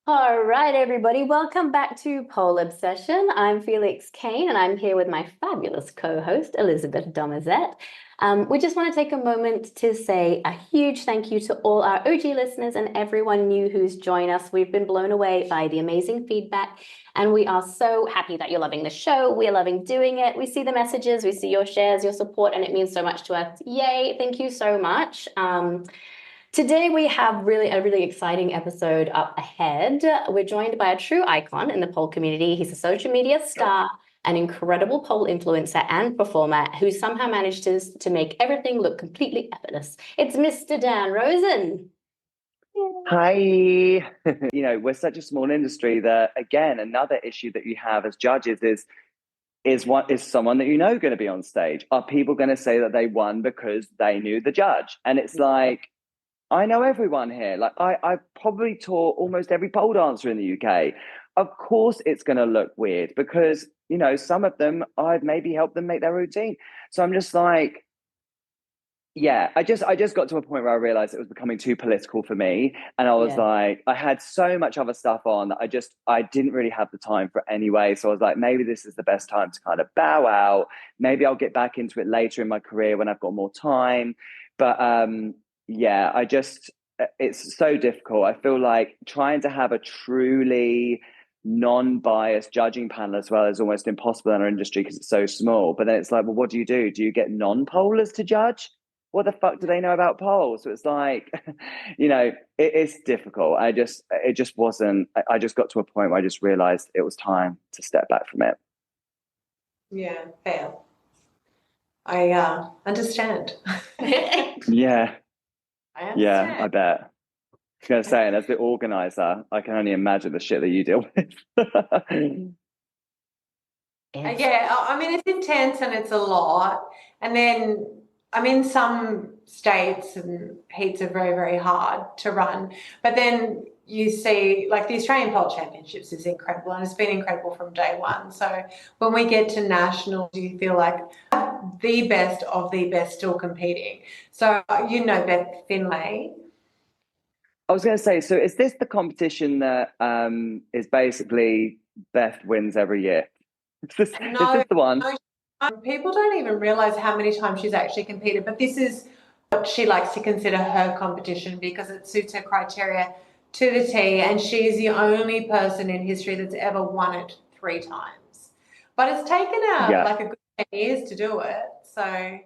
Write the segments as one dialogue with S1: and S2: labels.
S1: All right, everybody, welcome back to Pole Obsession. I'm Felix Kane, and I'm here with my fabulous co-host, Elizabeth Domazet. We just want to take a moment to say a huge thank you to all our OG listeners and everyone new who's joined us. We've been blown away by the amazing feedback, and we are so happy that you're loving the show. We're loving doing it. We see the messages, we see your shares, your support, and it means so much to us. Yay, thank you so much. Today we have a really exciting episode up ahead. We're joined by a true icon in the pole community. He's a social media star, an incredible pole influencer and performer who somehow managed to make everything look completely effortless. It's Mr. Dan Rosen.
S2: Hi. We're such a small industry that, again, another issue that you have as judges is someone that going to be on stage? Are people going to say that they won because they knew the judge? And it's like, I know everyone here. Like I've probably taught almost every pole dancer in the UK. Of course it's going to look weird because, some of them I've maybe helped them make their routine. So I'm just like, yeah, I just got to a point where I realized it was becoming too political for me. And I was
S1: Yeah.
S2: like, I had so much other stuff on that I didn't really have the time for it anyway. So I was like, maybe this is the best time to kind of bow out. Maybe I'll get back into it later in my career when I've got more time. But yeah, it's so difficult. I feel like trying to have a truly non-biased judging panel as well is almost impossible in our industry because it's so small. But then it's like, well, what do you do? Do you get non-pollers to judge? What the fuck do they know about polls? So it's like, it's difficult. It just wasn't, I just got to a point where I just realized it was time to step back from it.
S3: Yeah, fair. I understand.
S2: Yeah.
S3: I
S2: Yeah, I
S3: understand.
S2: bet. I was going to say, and as the organizer, I can only imagine the shit that you deal with.
S3: Yeah, I mean, it's intense and it's a lot. And then, I mean, some states and heats are very, very hard to run. But then you see, like, the Australian Pole Championships is incredible and it's been incredible from day one. So when we get to nationals, you feel like the best of the best still competing. So, Beth Finlay.
S2: I was going to say, so is this the competition that is basically Beth wins every year? Is
S3: No,
S2: this the one?
S3: no, people don't even realize how many times she's actually competed, but this is what she likes to consider her competition because it suits her criteria to the T, and she's the only person in history that's ever won it 3 times. But it's taken her
S2: Yeah.
S3: like a good 10 years to do it. So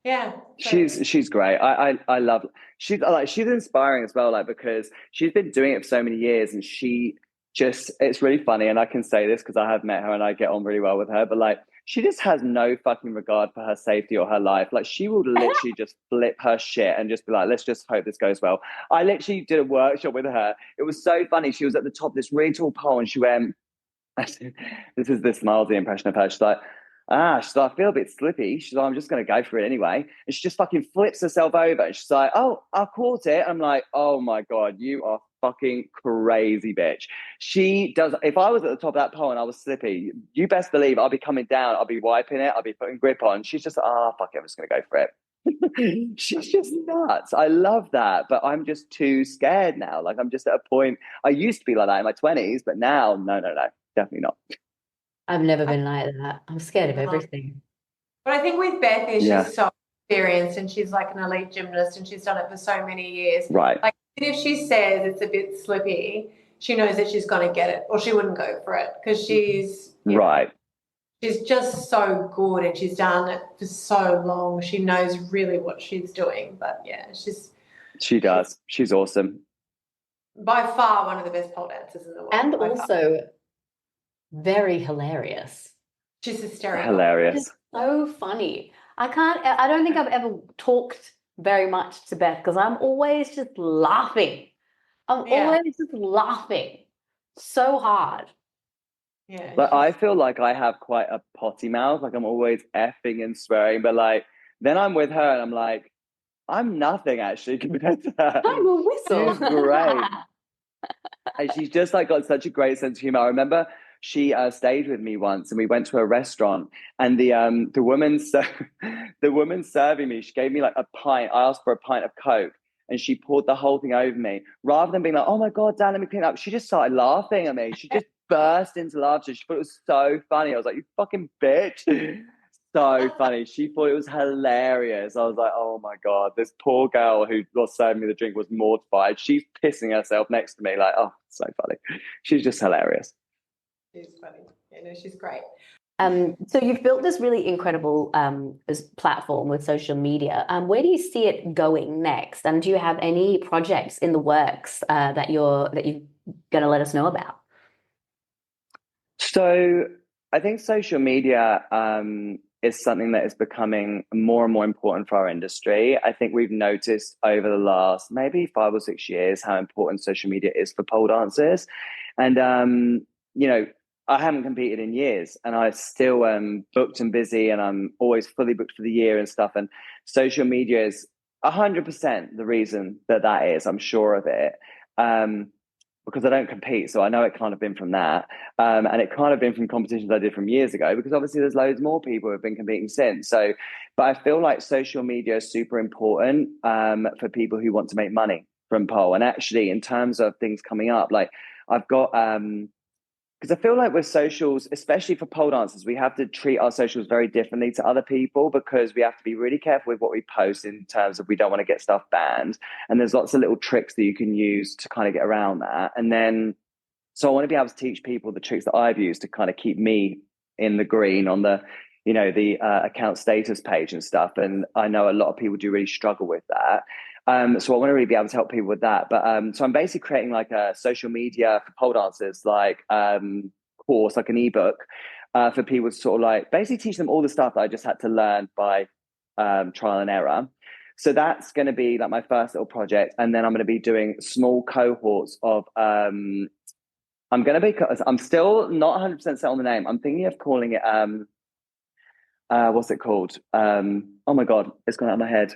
S3: yeah.
S2: She's great. I love she's inspiring as well, like because she's been doing it for so many years and she just it's really funny and I can say this because I have met her and I get on really well with her, but like she just has no fucking regard for her safety or her life. Like she will literally just flip her shit and just be like, let's just hope this goes well. I literally did a workshop with her. It was so funny. She was at the top of this really tall pole and she went, this is this Milesy impression of her. She's like, she's like, I feel a bit slippy. She's like, I'm just going to go for it anyway. And she just fucking flips herself over. And she's like, oh, I caught it. I'm like, oh my God, you are fucking crazy bitch. She does, if I was at the top of that pole and I was slippy, you best believe I'll be coming down. I'll be wiping it. I'll be putting grip on. She's just, fuck it. I'm just going to go for it. She's just nuts. I love that. But I'm just too scared now. Like I'm just at a point, I used to be like that in my 20s, but now, no, definitely not.
S1: I've never been like that. I'm scared of everything.
S3: But I think with Beth is
S2: Yeah.
S3: she's so experienced and she's like an elite gymnast and she's done it for so many years.
S2: Right.
S3: Like even if she says it's a bit slippy, she knows that she's going to get it or she wouldn't go for it because she's
S2: right.
S3: She's just so good and she's done it for so long. She knows really what she's doing. But yeah,
S2: she does. She's awesome.
S3: By far one of the best pole dancers in the world.
S1: And also very hilarious.
S3: She's hysterical.
S2: Hilarious.
S1: So funny. I don't think I've ever talked very much to Beth because I'm always just laughing. I'm always just laughing so hard.
S3: Yeah.
S2: Like I feel like I have quite a potty mouth. Like I'm always effing and swearing, but like then I'm with her and I'm like, I'm nothing actually compared to her.
S1: I'm a whistle.
S2: She's great. And she's just like got such a great sense of humor. I remember she stayed with me once and we went to a restaurant and the woman the woman serving me, she gave me like a pint. I asked for a pint of Coke and she poured the whole thing over me. Rather than being like, oh my God, Dan, let me clean it up, she just started laughing at me. She just burst into laughter. She thought it was so funny. I was like, you fucking bitch. So funny. She thought it was hilarious. I was like, oh my God, this poor girl who was serving me the drink was mortified. She's pissing herself next to me, like, oh, so funny. She's just hilarious.
S3: She's funny. Yeah, no, she's great.
S1: So you've built this really incredible this platform with social media. Where do you see it going next? And do you have any projects in the works that you're going to let us know about?
S2: So I think social media is something that is becoming more and more important for our industry. I think we've noticed over the last maybe 5 or 6 years how important social media is for pole dancers. And, you know, I haven't competed in years and I still am booked and busy and I'm always fully booked for the year and stuff. And social media is 100% the reason that is, I'm sure of it. Because I don't compete. So I know it can't have been from that. And it can't have been from competitions I did from years ago, because obviously there's loads more people who have been competing since. So, but I feel like social media is super important for people who want to make money from pole. And actually, in terms of things coming up, like I've got, because I feel like with socials, especially for pole dancers, we have to treat our socials very differently to other people, because we have to be really careful with what we post in terms of we don't want to get stuff banned. And there's lots of little tricks that you can use to kind of get around that. And then, so I want to be able to teach people the tricks that I've used to kind of keep me in the green on the, you know, the account status page and stuff. And I know a lot of people do really struggle with that. So I want to really be able to help people with that. But so I'm basically creating like a social media for pole dancers, like course, like an ebook for people to sort of like basically teach them all the stuff that I just had to learn by trial and error. So that's going to be like my first little project. And then I'm going to be doing small cohorts of, I'm still not 100% set on the name. I'm thinking of calling it, what's it called? Oh my God, it's gone out of my head.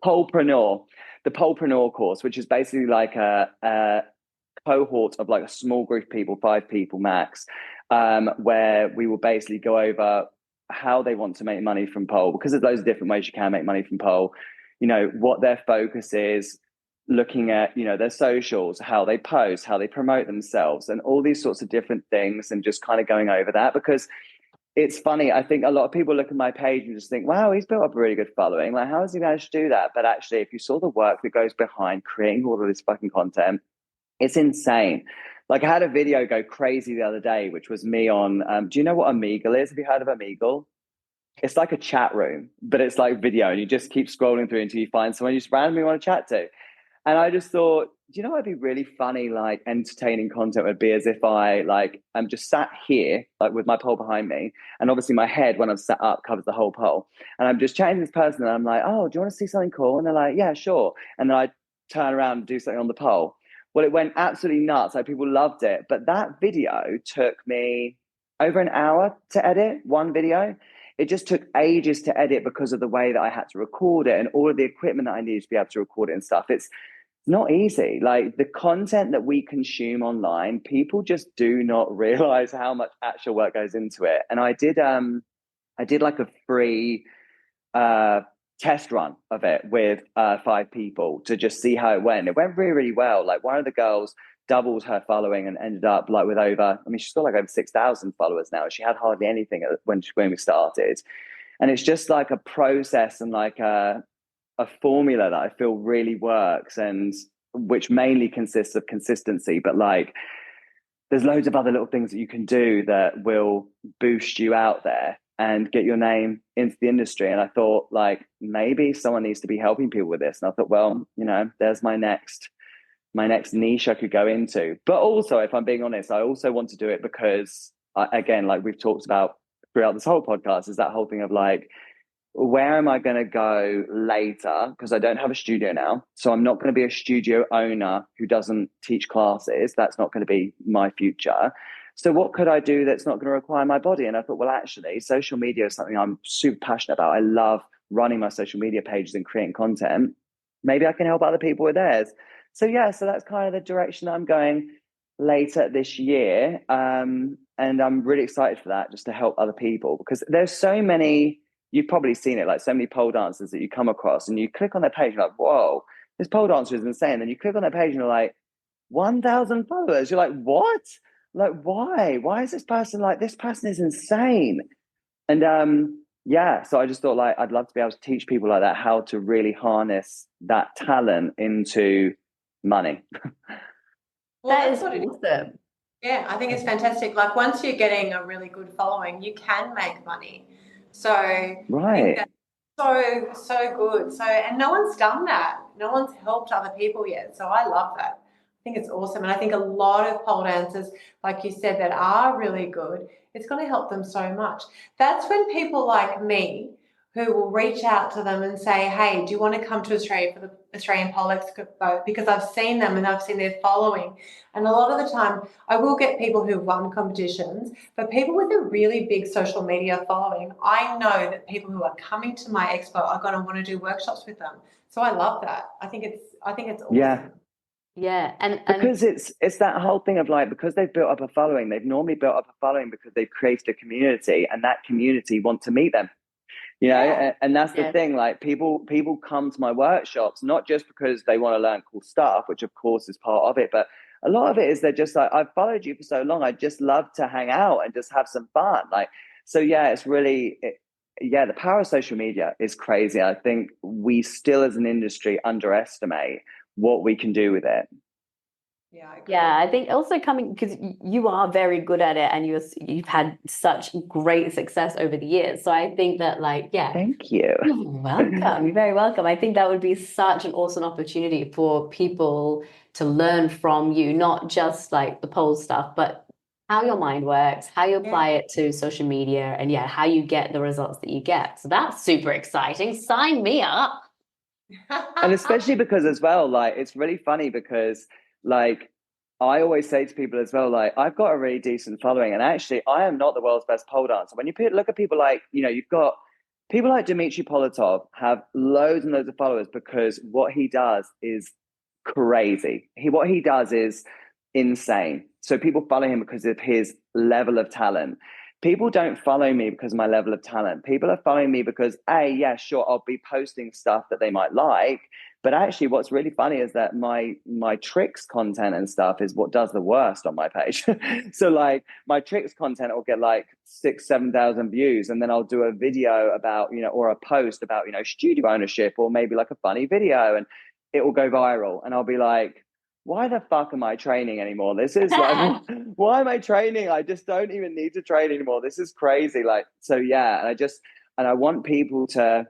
S2: PolePreneur, the PolePreneur course, which is basically like a cohort of like a small group of people, 5 people max, where we will basically go over how they want to make money from pole, because there's loads of different ways you can make money from pole. You know, what their focus is, looking at, you know, their socials, how they post, how they promote themselves, and all these sorts of different things, and just kind of going over that. Because it's funny, I think a lot of people look at my page and just think, wow, he's built up a really good following. Like, how has he managed to do that? But actually, if you saw the work that goes behind creating all of this fucking content, it's insane. Like, I had a video go crazy the other day, which was me on, do you know what Omegle is? Have you heard of Omegle? It's like a chat room, but it's like video, and you just keep scrolling through until you find someone you just randomly want to chat to. And I just thought, do you know what'd be really funny, like entertaining content would be, as if I like I'm just sat here, like with my pole behind me, and obviously my head when I'm sat up covers the whole pole, and I'm just chatting to this person, and I'm like, oh, do you want to see something cool? And they're like, yeah, sure. And then I turn around and do something on the pole. Well, it went absolutely nuts. Like, people loved it. But that video took me over an hour to edit, one video. It just took ages to edit because of the way that I had to record it and all of the equipment that I needed to be able to record it and stuff. It's not easy. Like, the content that we consume online, people just do not realize how much actual work goes into it. And I did like a free test run of it with 5 people to just see how it went. It went really, really well. Like, one of the girls doubled her following and ended up like with over, I mean, she's got like over 6,000 followers now. She had hardly anything when we started. And it's just like a process and like a formula that I feel really works, and which mainly consists of consistency. But like, there's loads of other little things that you can do that will boost you out there and get your name into the industry. And I thought, like, maybe someone needs to be helping people with this. And I thought, well, you know, there's my next niche I could go into. But also, if I'm being honest, I also want to do it because, again, like we've talked about throughout this whole podcast, is that whole thing of like, where am I going to go later? Because I don't have a studio now. So I'm not going to be a studio owner who doesn't teach classes. That's not going to be my future. So what could I do that's not going to require my body? And I thought, well, actually, social media is something I'm super passionate about. I love running my social media pages and creating content. Maybe I can help other people with theirs. So yeah, so that's kind of the direction I'm going later this year. And I'm really excited for that, just to help other people, because there's so many, you've probably seen it, like so many pole dancers that you come across and you click on their page, you're like, whoa, this pole dancer is insane. Then you click on their page and you're like, 1,000 followers. You're like, what? Like, why? Why is this person like, this person is insane? And yeah, so I just thought like I'd love to be able to teach people like that how to really harness that talent into money.
S3: Well,
S1: That
S3: that's
S1: is
S3: what it is.
S1: awesome.
S3: Yeah, I think it's fantastic. Like once you're getting a really good following, you can make money. So I think
S2: Right.
S3: that's so good. So, and no one's done that. No one's helped other people yet. So I love that. I think it's awesome. And I think a lot of pole dancers, like you said, that are really good, it's going to help them so much. That's when people like me who will reach out to them and say, hey, do you want to come to Australia for the Australian Pole Expo? Because I've seen them and I've seen their following. And a lot of the time, I will get people who've won competitions, but people with a really big social media following, I know that people who are coming to my expo are going to want to do workshops with them. So I love that. I think it's awesome.
S2: Yeah.
S1: Yeah. And
S2: Because it's that whole thing of like, because they've built up a following, they've normally built up a following because they've created a community, and that community want to meet them. You know,
S3: Yeah.
S2: and that's the
S1: Yeah.
S2: thing. Like people come to my workshops not just because they want to learn cool stuff, which of course is part of it, but a lot of it is they're just like, I've followed you for so long, I just love to hang out and just have some fun. Like, so yeah, it's really yeah, the power of social media is crazy. I think we still as an industry underestimate what we can do with it.
S3: Yeah, I agree.
S1: yeah, I think also coming because you are very good at it and you've had such great success over the years. So I think that like, yeah,
S2: Thank you.
S1: you're welcome. You're very welcome. I think that would be such an awesome opportunity for people to learn from you, not just like the pole stuff, but how your mind works, how you apply it to social media, and yeah, how you get the results that you get. So that's super exciting. Sign me up.
S2: And especially because as well, like it's really funny because like I always say to people as well, like I've got a really decent following, and actually I am not the world's best pole dancer. When you look at people like, you know, you've got people like Dmitry Politov have loads and loads of followers because what he does is crazy. What he does is insane. So people follow him because of his level of talent. People don't follow me because of my level of talent. People are following me because, yeah, sure, I'll be posting stuff that they might like. But actually, what's really funny is that my tricks content and stuff is what does the worst on my page. So like my tricks content will get like 6,000-7,000 views, and then I'll do a video about, you know, or a post about, you know, studio ownership, or maybe like a funny video, and it will go viral. And I'll be like, why the fuck am I training anymore? This is like, why am I training? I just don't even need to train anymore. This is crazy. Like, so yeah. And I want people to,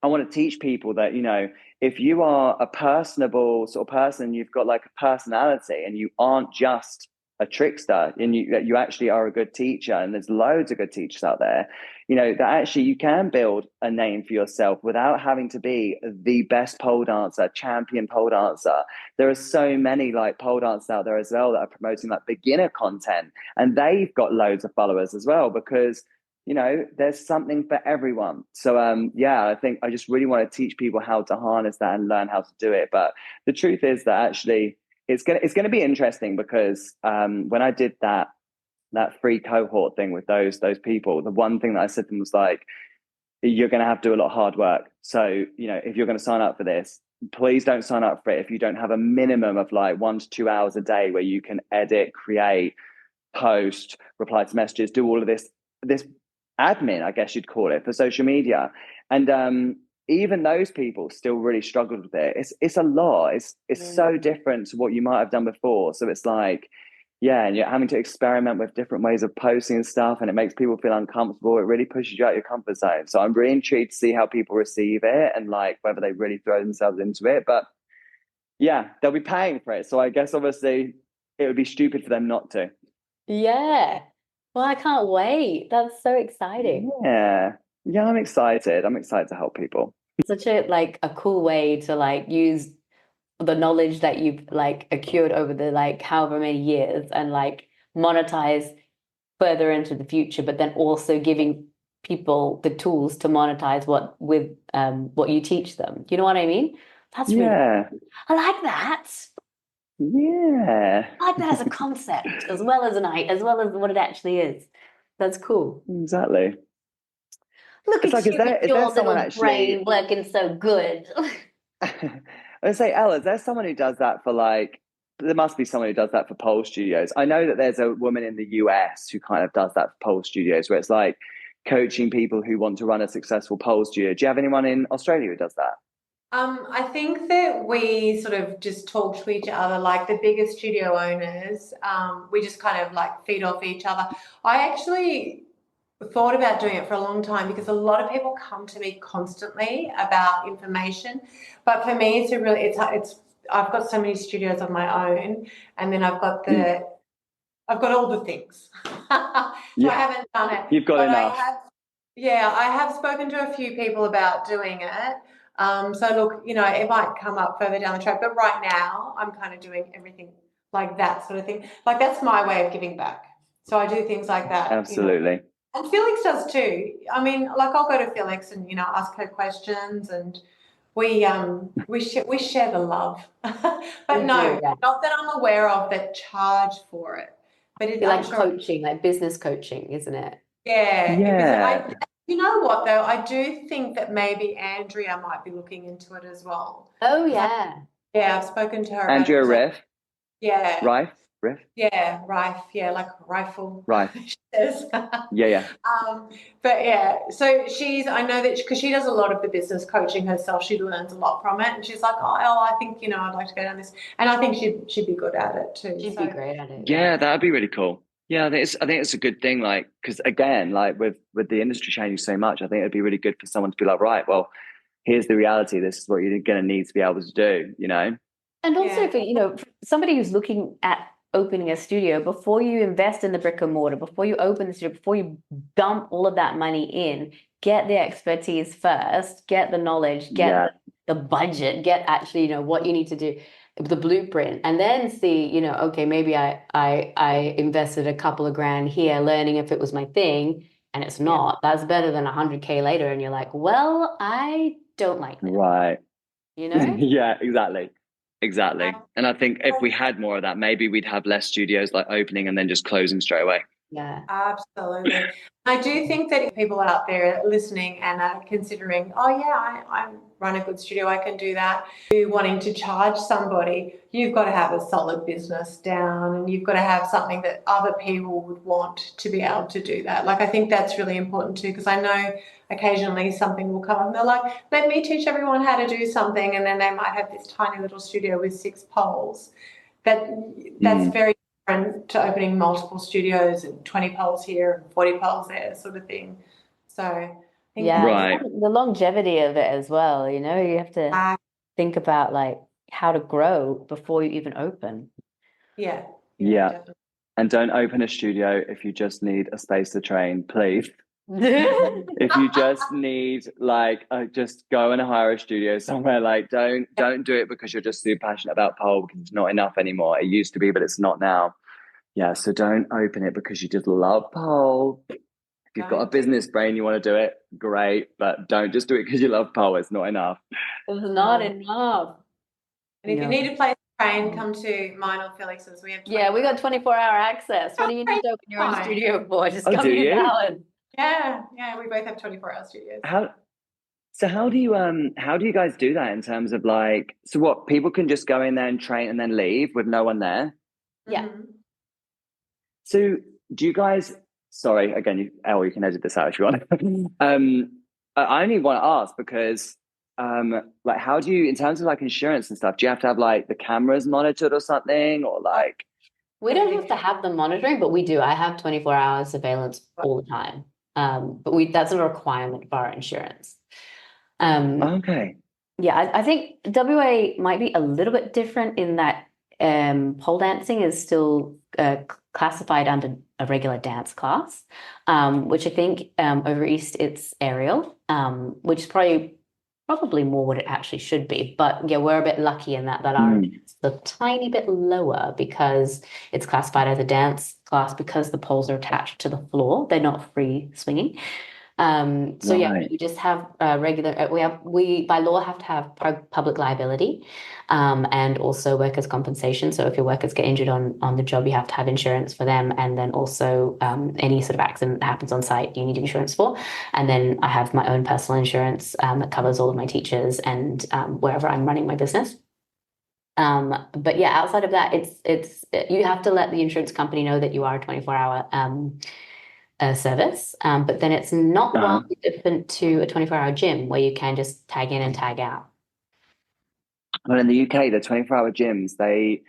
S2: I want to teach people that, you know, if you are a personable sort of person, you've got like a personality and you aren't just a trickster, and you actually are a good teacher, and there's loads of good teachers out there, you know, that actually you can build a name for yourself without having to be the best pole dancer, champion pole dancer. There are so many like pole dancers out there as well that are promoting like beginner content, and they've got loads of followers as well, because you know, there's something for everyone. So yeah, I think I just really want to teach people how to harness that and learn how to do it. But the truth is that actually it's gonna be interesting, because when I did that free cohort thing with those people, the one thing that I said to them was like, you're gonna have to do a lot of hard work. So, you know, if you're gonna sign up for this, please don't sign up for it if you don't have a minimum of like 1 to 2 hours a day where you can edit, create, post, reply to messages, do all of this admin, I guess you'd call it, for social media. And even those people still really struggled with it. It's a lot. It's so different to what you might have done before. So it's like, yeah, and you're having to experiment with different ways of posting and stuff, and it makes people feel uncomfortable. It really pushes you out your comfort zone. So I'm really intrigued to see how people receive it, and like whether they really throw themselves into it. But yeah, they'll be paying for it. So I guess obviously it would be stupid for them not to.
S1: Yeah. Well, I can't wait. That's so exciting.
S2: Yeah. Yeah, I'm excited. I'm excited to help people.
S1: Such a like a cool way to like use the knowledge that you've like accrued over the like however many years and like monetize further into the future, but then also giving people the tools to monetize what you teach them. You know what I mean? That's really
S2: Yeah.
S1: I like that.
S2: Yeah.
S1: I like that as a concept as well as what it actually is. That's cool.
S2: Exactly.
S1: Look
S2: It's
S1: at
S2: like,
S1: you with
S2: is there
S1: your
S2: someone
S1: little brain
S2: actually?
S1: working so good.
S2: I say, Ella, is there someone who does that for like? There must be someone who does that for pole studios. I know that there's a woman in the US who kind of does that for pole studios, where it's like coaching people who want to run a successful pole studio. Do you have anyone in Australia who does that?
S3: I think that we sort of just talk to each other, like the bigger studio owners. We just kind of like feed off each other. I actually thought about doing it for a long time because a lot of people come to me constantly about information, but for me, it's I've got so many studios of my own, and then
S2: Mm.
S3: I've got all the things, so I
S2: Yeah,
S3: haven't done it,
S2: you've got
S3: but
S2: enough.
S3: I have spoken to a few people about doing it. So look, it might come up further down the track, but right now I'm kind of doing everything like that sort of thing. Like that's my way of giving back. So I do things like that.
S2: Absolutely.
S3: And Felix does too. I mean, like I'll go to Felix and ask her questions, and we share the love.
S1: We
S3: But
S1: do,
S3: no,
S1: yeah.
S3: not that I'm aware of that charge for it. But
S1: Be
S3: I'm
S1: like
S3: sure.
S1: coaching, like business coaching, isn't it?
S3: Yeah, because
S2: Yeah.
S3: you know what though, I do think that maybe Andrea might be looking into it as well.
S1: Oh
S3: 'Cause
S1: yeah.
S3: yeah, I've spoken to her about it
S2: Andrea
S3: because
S2: Riff,
S3: yeah,
S2: Riff,
S3: yeah, rife, yeah, like rifle,
S2: Rife.
S3: she says.
S2: Yeah, yeah.
S3: But yeah, so I know that because she does a lot of the business coaching herself, she learns a lot from it, and she's like, oh, I think I'd like to go down this, and I think she'd be good at it too.
S1: She'd be
S3: So
S1: great at it, yeah.
S2: Yeah, that'd be really cool. Yeah, I think it's a good thing. Like, because again, like with the industry changing so much, I think it'd be really good for someone to be like, right, well, here's the reality. This is what you're going to need to be able to do. You know?
S1: And also
S3: yeah,
S1: for somebody who's looking at opening a studio, before you invest in the brick and mortar, before you open the studio, before you dump all of that money in, get the expertise first, get the knowledge, get
S2: Yeah,
S1: the budget, get actually, what you need to do, the blueprint, and then see, okay, maybe I invested a couple of grand here learning if it was my thing, and it's
S3: yeah.
S1: not. That's better than 100K later, and you're like, well, I don't like this,
S2: right.
S1: you know?
S2: Yeah, exactly. Exactly.
S3: Um,
S2: And I think if we had more of that, maybe we'd have less studios like opening and then just closing straight away.
S1: Yeah.
S3: Absolutely. I do think that if people out there listening and are considering, oh yeah, I run a good studio, I can do that, you wanting to charge somebody, you've got to have a solid business down, and you've got to have something that other people would want to be able to do that. Like I think that's really important too, because I know occasionally something will come up and they're like, let me teach everyone how to do something, and then they might have this tiny little studio with 6 poles. That's
S2: Mm.
S3: very to opening multiple studios and 20 poles here and 40 poles there, sort of thing. So I think
S1: Yeah,
S3: that's
S2: Right.
S1: the longevity of it as well, you have to
S3: uh,
S1: think about like how to grow before you even open.
S3: yeah,
S2: Yeah.
S3: definitely.
S2: And don't open a studio if you just need a space to train, please. If you just need like just go and hire a studio somewhere, like don't do it because you're just super passionate about pole, because it's not enough anymore. It used to be, but it's not now. Yeah, so don't open it because you just love pole. If you've got a
S3: Don't do
S2: business brain, you want to do it, great, but don't just do it because you love pole. It's not enough.
S1: It's not
S3: no.
S1: enough.
S3: And if you
S1: No.
S3: need a place to train, come to mine or Felix's. We have
S1: Yeah, we
S3: 24
S1: got
S3: hours.
S1: 24-hour access. What do you need to open your own
S3: Fine.
S1: studio for? Just
S2: Oh,
S1: come
S2: do
S1: use
S2: you?
S1: ours.
S3: Yeah, we both have 24-hour studios.
S2: How do you guys do that in terms of like, so what, people can just go in there and train and then leave with no one there?
S1: Yeah.
S3: Mhm.
S2: So do you guys, sorry, again, you can edit this out if you want. I only want to ask because like how do you, in terms of like insurance and stuff, do you have to have like the cameras monitored or something, or like?
S1: We don't have to have the monitoring, but we do. I have 24-hour surveillance all the time. But that's a requirement for our insurance.
S2: Okay.
S1: Yeah, I think WA might be a little bit different in that pole dancing is still classified under a regular dance class, which I think over East it's aerial, which is probably more what it actually should be. But yeah, we're a bit lucky in that our
S2: Mm.
S1: is a tiny bit lower because it's classified as a dance class because the poles are attached to the floor. They're not free swinging. So yeah,
S2: Right.
S1: we just have regular. We by law have to have public liability, and also workers' compensation. So if your workers get injured on the job, you have to have insurance for them, and then also any sort of accident that happens on site, you need insurance for. And then I have my own personal insurance that covers all of my teachers and wherever I'm running my business. But yeah, outside of that, it's you have to let the insurance company know that you are a 24-hour service. But then it's not
S2: Uh-huh.
S1: wildly different to a 24-hour gym where you can just tag in and tag out.
S2: Well, in the UK, the 24-hour gyms, they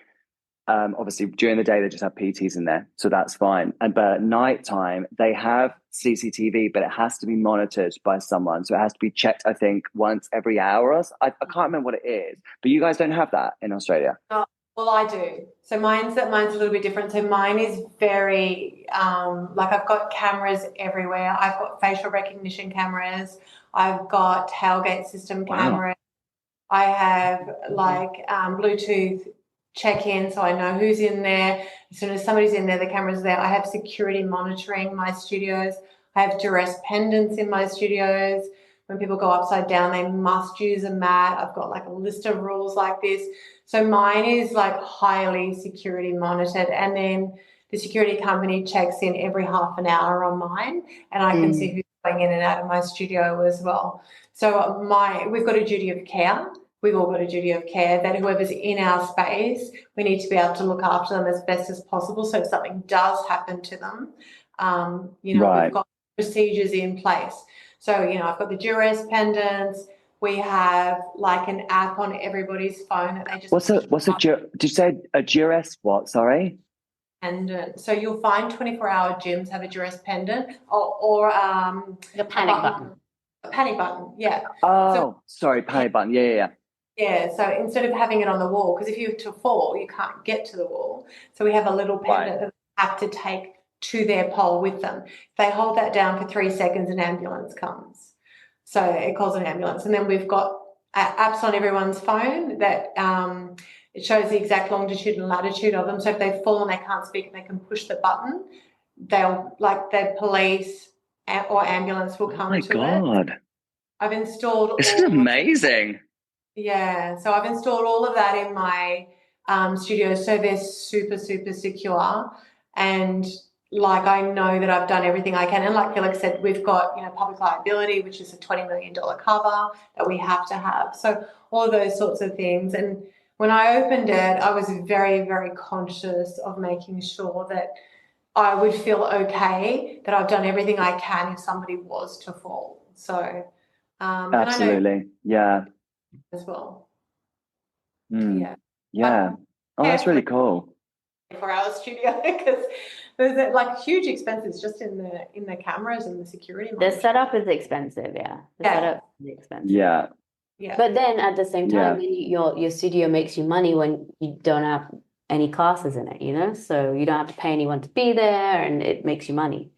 S2: obviously during the day they just have PTs in there, so that's fine. And but at night time they have CCTV, but it has to be monitored by someone, so it has to be checked. I think once every hour. I can't remember what it is, but you guys don't have that in Australia.
S3: Oh, well, I do. So mine's a little bit different. So mine is very like I've got cameras everywhere. I've got facial recognition cameras. I've got tailgate system
S2: Wow.
S3: cameras. I have like Bluetooth check-in, so I know who's in there. As soon as somebody's in there, the camera's there. I have security monitoring my studios. I have duress pendants in my studios. When people go upside down, they must use a mat. I've got like a list of rules like this. So mine is like highly security monitored. And then the security company checks in every half an hour on mine, and I can see who's going in and out of my studio as well. So we've got a duty of care. We've all got a duty of care that whoever's in our space, we need to be able to look after them as best as possible. So if something does happen to them, we've
S2: Right.
S3: got procedures in place. So, I've got the duress pendants. We have like an app on everybody's phone that they just
S2: Did you say a duress what? Sorry.
S3: pendant. So you'll find 24-hour gyms have a duress pendant or
S1: The panic button.
S3: a panic button. Yeah. So
S2: Oh, sorry, panic button. Yeah.
S3: yeah, so instead of having it on the wall, because if you were to fall, you can't get to the wall. So we have a little
S2: Right.
S3: pendant that they have to take to their pole with them. If they hold that down for 3 seconds, an ambulance comes. So it calls an ambulance. And then we've got apps on everyone's phone that it shows the exact longitude and latitude of them. So if they fall and they can't speak and they can push the button, the police or ambulance will
S2: Oh
S3: come
S2: my
S3: to it.
S2: God.
S3: I've installed
S2: This is amazing.
S3: Yeah, so I've installed all of that in my studio, so they're super, super secure. And like I know that I've done everything I can. And like Felix said, we've got public liability, which is a $20 million cover that we have to have. So all of those sorts of things. And when I opened it, I was very, very conscious of making sure that I would feel okay that I've done everything I can if somebody was to fall. So, and I know
S2: Absolutely. Yeah.
S3: as well.
S2: Mm.
S3: Yeah.
S2: Yeah.
S3: But
S2: Oh, that's really
S3: carefully
S2: cool.
S3: for our studio because there's like huge expenses just in the cameras and the security
S1: The
S3: monitoring.
S1: setup is expensive, yeah. The
S3: Yeah.
S1: setup is expensive.
S2: Yeah.
S3: Yeah.
S1: But then at the same time,
S2: Yeah.
S1: then your studio makes you money when you don't have any classes in it, so you don't have to pay anyone to be there, and it makes you money.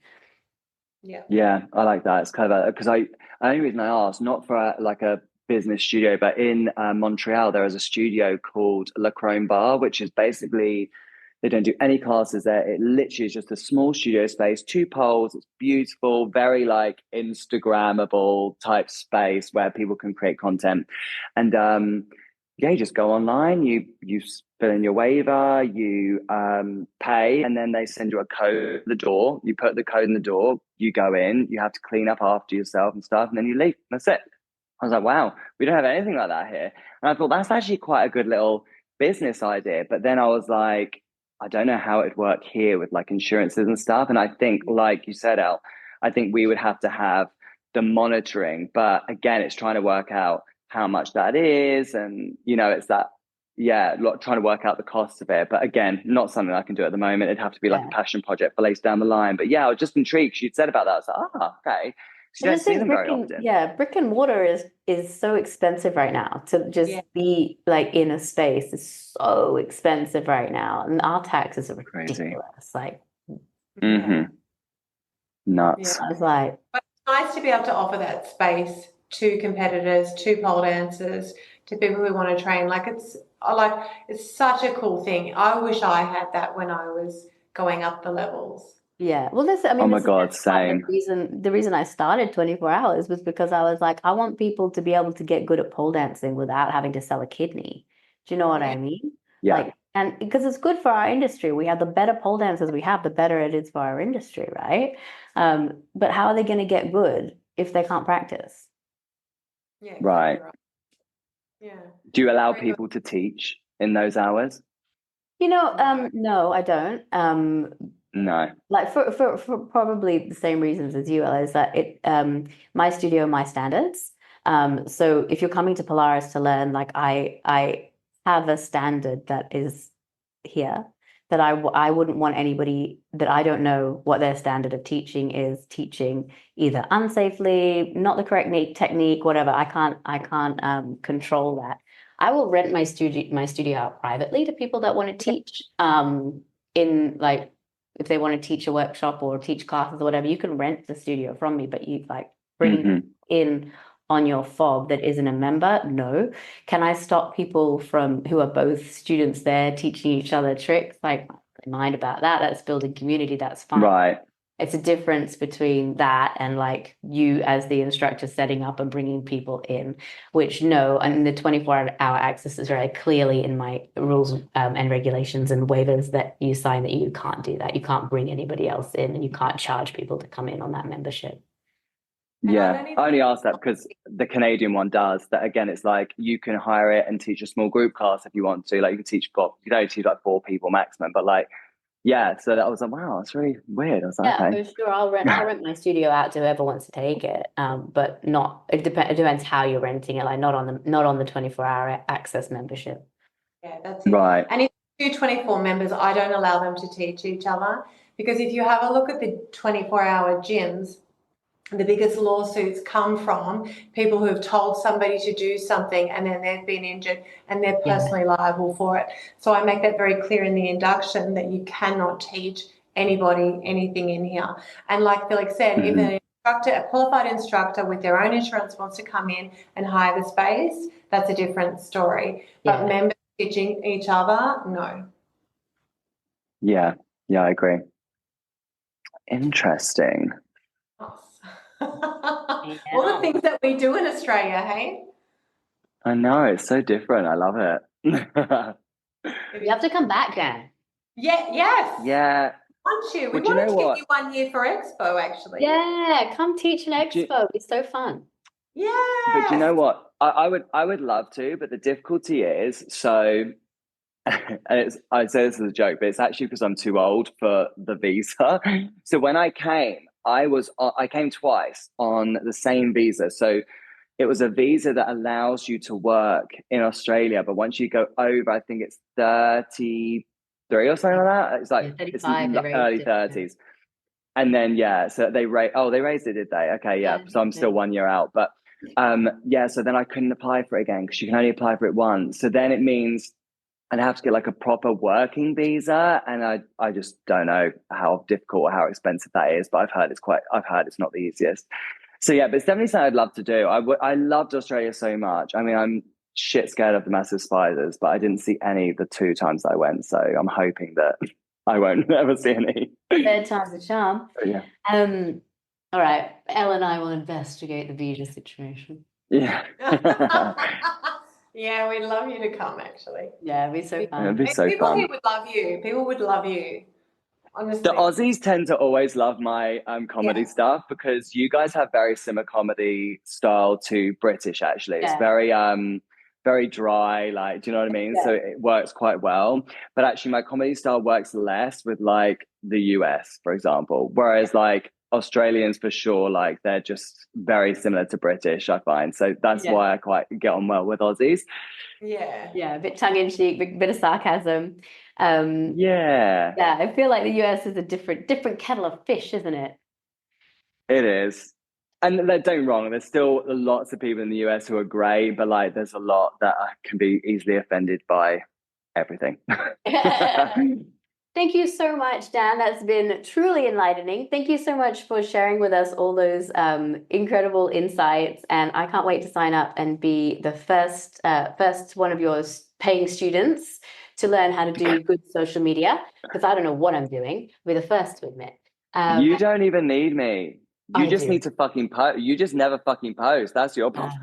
S3: Yeah.
S2: Yeah. I like that. It's kind of because the only reason I asked, not for like a business studio, but in Montreal, there is a studio called La Crone Bar, which is basically they don't do any classes there. It literally is just a small studio space, two poles. It's beautiful, very like Instagrammable type space where people can create content. And yeah, you just go online, you fill in your waiver, you pay, and then they send you a code at the door. You put the code in the door, you go in, you have to clean up after yourself and stuff, and then you leave. That's it. I was like, wow, we don't have anything like that here. And I thought that's actually quite a good little business idea. But then I was like, I don't know how it'd work here with like insurances and stuff. And I think, like you said, Elle, I think we would have to have the monitoring. But again, it's trying to work out how much that is. And, it's that, yeah, trying to work out the costs of it. But again, not something I can do at the moment. It'd have to be like
S1: Yeah.
S2: a passion project for later down the line. But yeah, I was just intrigued. She'd said about that. I was like, okay. You
S1: I
S2: don't
S1: just
S2: see
S1: think
S2: them very often.
S1: brick and mortar is so expensive right now to just be like in a space. It's so expensive right now, and our taxes are
S2: Crazy.
S1: ridiculous. Like,
S2: Mm-hmm. Nuts.
S3: Yeah.
S1: it's like,
S3: But it's nice to be able to offer that space to competitors, to pole dancers, to people who want to train. It's such a cool thing. I wish I had that when I was going up the levels.
S1: Yeah. Well, this, I
S2: Oh
S1: mean,
S2: my
S1: this is
S2: God,
S1: part of
S2: same.
S1: the reason I started 24 hours was because I was like, I want people to be able to get good at pole dancing without having to sell a kidney. Do you know what
S3: Yeah.
S1: I mean?
S2: Yeah,
S1: Like, and because it's good for our industry. We have the better pole dancers we have, the better it is for our industry, right? But how are they going to get good if they can't practice?
S3: Yeah,
S2: right.
S3: exactly right. Yeah.
S2: Do you allow
S3: Very good.
S2: people to teach in those hours?
S3: No.
S1: No, I don't.
S2: No.
S1: Like for probably the same reasons as you, Ella, is that my studio, my standards. So if you're coming to Polaris to learn, like I have a standard that is here that I wouldn't want anybody that I don't know what their standard of teaching is teaching either unsafely, not the correct technique, whatever. I can't control that. I will rent my studio out privately to people that want to teach in like if they want to teach a workshop or teach classes or whatever, you can rent the studio from me, but you like bringing
S2: Hmm.
S1: in on your fob that isn't a member, no. Can I stop people from who are both students there teaching each other tricks? Like, I don't mind about that. That's building community. That's fine.
S2: Right.
S1: It's a difference between that and like you as the instructor setting up and bringing people in, which no, and the 24-hour access is very clearly in my rules and regulations and waivers that you sign that you can't do that. You can't bring anybody else in and you can't charge people to come in on that membership.
S3: And I
S2: Yeah,
S3: don't
S2: I
S3: even
S2: only asked that because the Canadian one does that. Again, it's like you can hire it and teach a small group class if you want to. Like you can teach, you can only teach like 4 people maximum, but like, yeah. So that was like, wow, that's really weird. I was like,
S1: Yeah,
S2: okay.
S1: for sure. I'll rent my studio out to whoever wants to take it. But not it depends how you're renting it, like not on the 24-hour access membership.
S3: Yeah, that's it.
S2: Right.
S3: And if you do 24 members, I don't allow them to teach each other because if you have a look at the 24-hour gyms, the biggest lawsuits come from people who have told somebody to do something and then they've been injured and they're
S1: Yeah.
S3: personally liable for it. So I make that very clear in the induction that you cannot teach anybody anything in here. And like Felix said, if
S2: Mhm.
S3: an instructor, a qualified instructor with their own insurance wants to come in and hire the space, that's a different story. But
S1: Yeah.
S3: members teaching each other, no.
S2: Yeah. Yeah, I agree. Interesting.
S3: All the things that we do in Australia, hey?
S2: I know it's so different. I love it.
S3: It
S1: You have
S3: is.
S1: to come back, Dan.
S3: Yeah, yes.
S2: Yeah.
S3: Want you? We
S2: Well, do you
S3: want
S2: know
S3: to get
S2: what?
S3: you 1 year for Expo, actually.
S1: Yeah, come teach an
S2: Do you-
S1: expo. It's so fun.
S2: but do you know
S3: Yes.
S2: what? I would love to, but the difficulty is so. And I say this as a joke, but it's actually because I'm too old for the visa. So when I came twice on the same visa. So it was a visa that allows you to work in Australia, but once you go over, I think it's 33 or something like that. It's like
S1: Yeah,
S2: it's
S1: 35, they raised
S2: early
S1: it.
S2: 30s. And then yeah, so they raised it, did they? Okay, yeah.
S1: Yeah,
S2: So I'm still 1 year out, but yeah. So then I couldn't apply for it again because you can only apply for it once. So then it means I'd have to get like a proper working visa, and I just don't know how difficult or how expensive that is. But I've heard it's not the easiest. So yeah, but it's definitely something I'd love to do. I loved Australia so much. I mean, I'm shit scared of the massive spiders, but I didn't see any the 2 times I went. So I'm hoping that I won't ever see any.
S1: third time's a charm.
S2: Yeah.
S1: All right, Elle and I will investigate the visa situation.
S2: Yeah.
S3: Yeah, we'd love you to come, actually.
S1: Yeah, it'd be so
S2: It'd
S1: fun.
S2: be so
S3: People here
S2: fun.
S3: would love you. People would love you, honestly.
S2: The Aussies tend to always love my comedy
S3: Yeah.
S2: stuff because you guys have very similar comedy style to British. Actually, it's
S1: Yeah.
S2: very dry. Like, do you know what I mean?
S1: Yeah.
S2: So it works quite well. But actually, my comedy style works less with like the US, for example. Whereas like Australians, for sure, like they're just very similar to British. I find so that's
S1: Yeah.
S2: why I quite get on well with Aussies.
S3: Yeah.
S1: Yeah, a bit tongue in cheek, bit of sarcasm.
S2: Yeah,
S1: Yeah, I feel like the US is a different kettle of fish, isn't it?
S2: it is. And don't get me wrong, there's still lots of people in the US who are great, but like there's a lot that can be easily offended by everything.
S1: Thank you so much, Dan. That's been truly enlightening. Thank you so much for sharing with us all those incredible insights. And I can't wait to sign up and be the first one of your paying students to learn how to do good social media because I don't know what I'm doing. I'll be the first to admit.
S2: You don't even need me. You
S1: I
S2: just
S1: do.
S2: need to fucking post. You just never fucking post. That's your problem.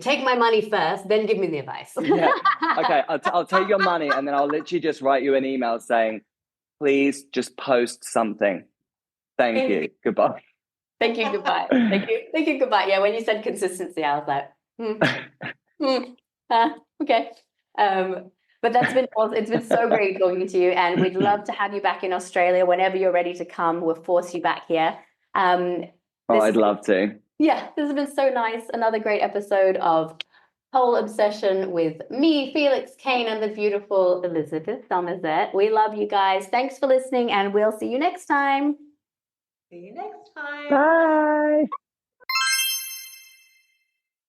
S1: Take my money first, then give me the advice.
S2: Yeah. Okay, I'll take your money and then I'll literally just write you an email saying, please just post something. Thank you. Goodbye.
S1: Thank you, goodbye. Thank you, goodbye. Yeah, when you said consistency, I was like, okay. But that's been awesome. It's been so great talking to you, and we'd love to have you back in Australia whenever you're ready to come. We'll force you back here.
S2: I'd love to.
S1: Yeah, this has been so nice. Another great episode of Pole Obsession with me, Felix Kane, and the beautiful Elizabeth Domizet. We love you guys. Thanks for listening, and we'll see you next time.
S3: See you next time.
S2: Bye.